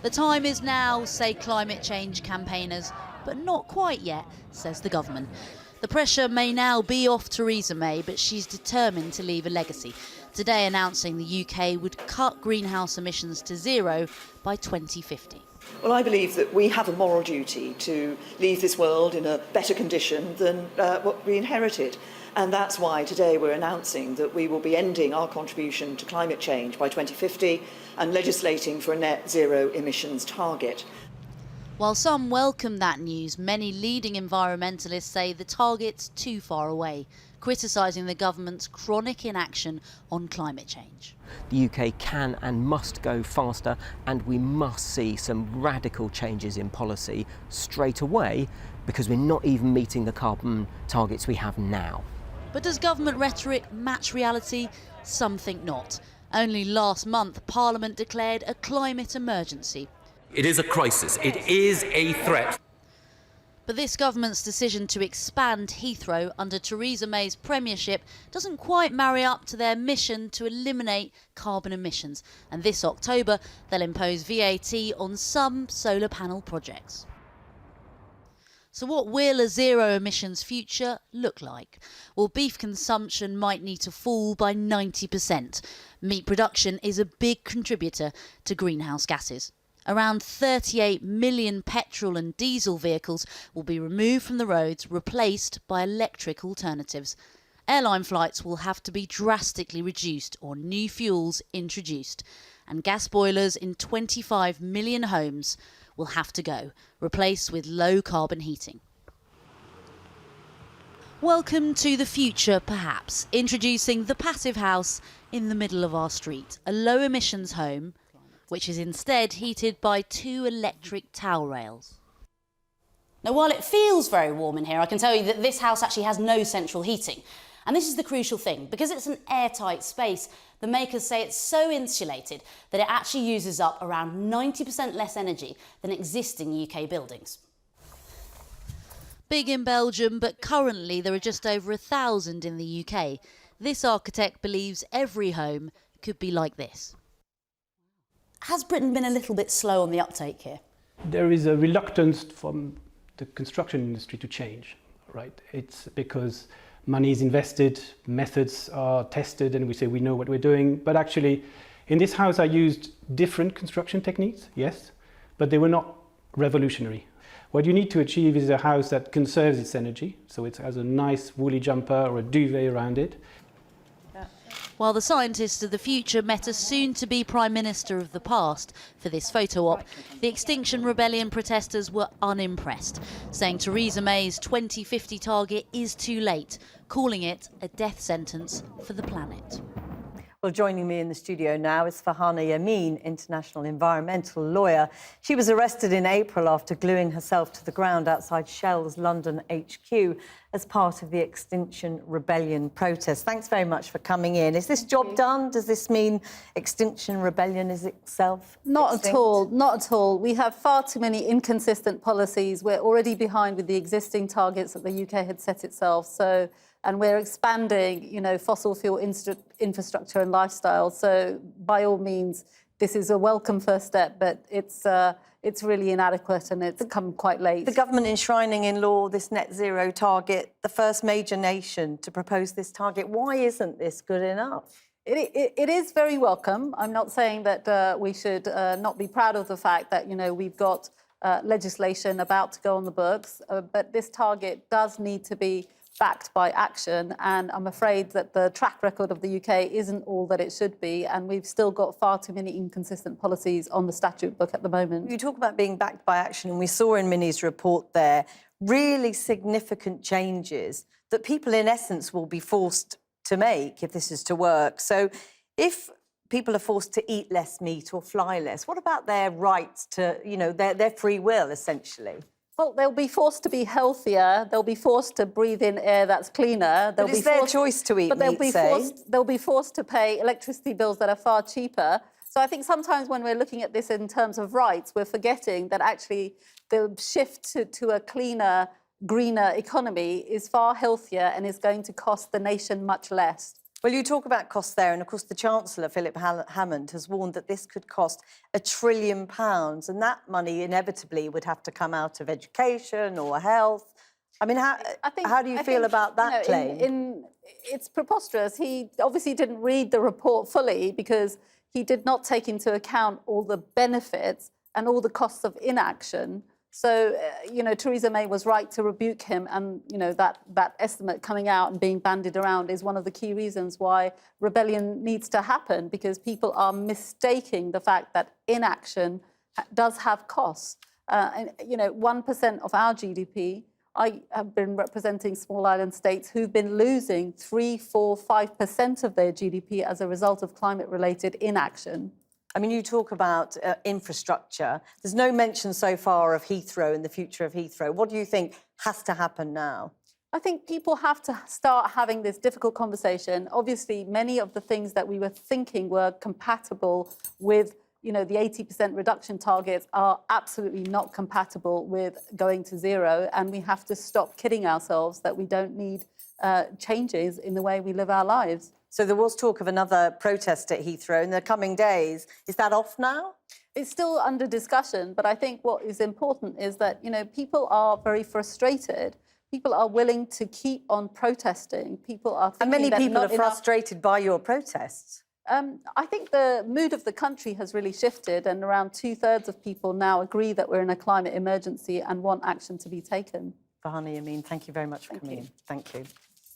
The time is now, say climate change campaigners, but not quite yet, says the government. The pressure may now be off Theresa May, but she's determined to leave a legacy. Today announcing the UK would cut greenhouse emissions to zero by 2050. Well, I believe that we have a moral duty to leave this world in a better condition than what we inherited. And that's why today we're announcing that we will be ending our contribution to climate change by 2050 and legislating for a net zero emissions target. While some welcome that news, many leading environmentalists say the target's too far away, criticising the government's chronic inaction on climate change. The UK can and must go faster, and we must see some radical changes in policy straight away, because we're not even meeting the carbon targets we have now. But does government rhetoric match reality? Some think not. Only last month, Parliament declared a climate emergency. It is a crisis. It is a threat. But this government's decision to expand Heathrow under Theresa May's premiership doesn't quite marry up to their mission to eliminate carbon emissions. And this October, they'll impose VAT on some solar panel projects. So what will a zero emissions future look like? Well, beef consumption might need to fall by 90%. Meat production is a big contributor to greenhouse gases. Around 38 million petrol and diesel vehicles will be removed from the roads, replaced by electric alternatives. Airline flights will have to be drastically reduced or new fuels introduced. And gas boilers in 25 million homes will have to go, replaced with low-carbon heating. Welcome to the future, perhaps. Introducing the Passive House in the middle of our street, a low-emissions home which is instead heated by 2 electric towel rails. Now, while it feels very warm in here, I can tell you that this house actually has no central heating. And this is the crucial thing. Because it's an airtight space, the makers say it's so insulated that it actually uses up around 90% less energy than existing UK buildings. Big in Belgium, but currently there are just over 1,000 in the UK. This architect believes every home could be like this. Has Britain been a little bit slow on the uptake here? There is a reluctance from the construction industry to change, right? It's because money is invested, methods are tested, and we say we know what we're doing. But actually, in this house, I used different construction techniques, yes, but they were not revolutionary. What you need to achieve is a house that conserves its energy, so it has a nice woolly jumper or a duvet around it. While the scientists of the future met a soon-to-be Prime Minister of the past for this photo op, the Extinction Rebellion protesters were unimpressed, saying Theresa May's 2050 target is too late, calling it a death sentence for the planet. Well, joining me in the studio now is Farhana Yamin, international environmental lawyer. She was arrested in April after gluing herself to the ground outside Shell's London HQ as part of the Extinction Rebellion protest. Thanks very much for coming in. Is this job done? Does this mean Extinction Rebellion is itself Not extinct? at all, not at all. We have far too many inconsistent policies. We're already behind with the existing targets that the UK had set itself. And we're expanding, fossil fuel infrastructure and lifestyle. So by all means, this is a welcome first step, but it's really inadequate and it's come quite late. The government enshrining in law this net zero target, the first major nation to propose this target. Why isn't this good enough? It is very welcome. I'm not saying that we should not be proud of the fact that, we've got legislation about to go on the books, but this target does need to be backed by action, and I'm afraid that the track record of the UK isn't all that it should be, and we've still got far too many inconsistent policies on the statute book at the moment. You talk about being backed by action, and we saw in Minnie's report there really significant changes that people in essence will be forced to make if this is to work. So if people are forced to eat less meat or fly less, what about their rights to, their free will, essentially? Well, they'll be forced to be healthier. They'll be forced to breathe in air that's cleaner. But it's their choice to eat meat, they'll be forced to pay electricity bills that are far cheaper. So I think sometimes when we're looking at this in terms of rights, we're forgetting that actually the shift to a cleaner, greener economy is far healthier and is going to cost the nation much less. Well, you talk about costs there, and of course the Chancellor, Philip Hammond, has warned that this could cost £1 trillion, and that money inevitably would have to come out of education or health. I mean, how do you feel about that claim? It's preposterous. He obviously didn't read the report fully because he did not take into account all the benefits and all the costs of inaction. So, Theresa May was right to rebuke him, and, that estimate coming out and being bandied around is one of the key reasons why rebellion needs to happen, because people are mistaking the fact that inaction does have costs. 1% of our GDP, I have been representing small island states who've been losing 3, 4, 5% of their GDP as a result of climate-related inaction. I mean, you talk about infrastructure. There's no mention so far of Heathrow and the future of Heathrow. What do you think has to happen now? I think people have to start having this difficult conversation. Obviously, many of the things that we were thinking were compatible with, the 80% reduction targets are absolutely not compatible with going to zero. And we have to stop kidding ourselves that we don't need changes in the way we live our lives. So there was talk of another protest at Heathrow in the coming days. Is that off now? It's still under discussion, but I think what is important is that, people are very frustrated. People are willing to keep on protesting. People are thinking and many that people not are frustrated by your protests. I think the mood of the country has really shifted, and around 2/3 of people now agree that we're in a climate emergency and want action to be taken. Farhana Yameen, thank you very much for coming in. Thank you.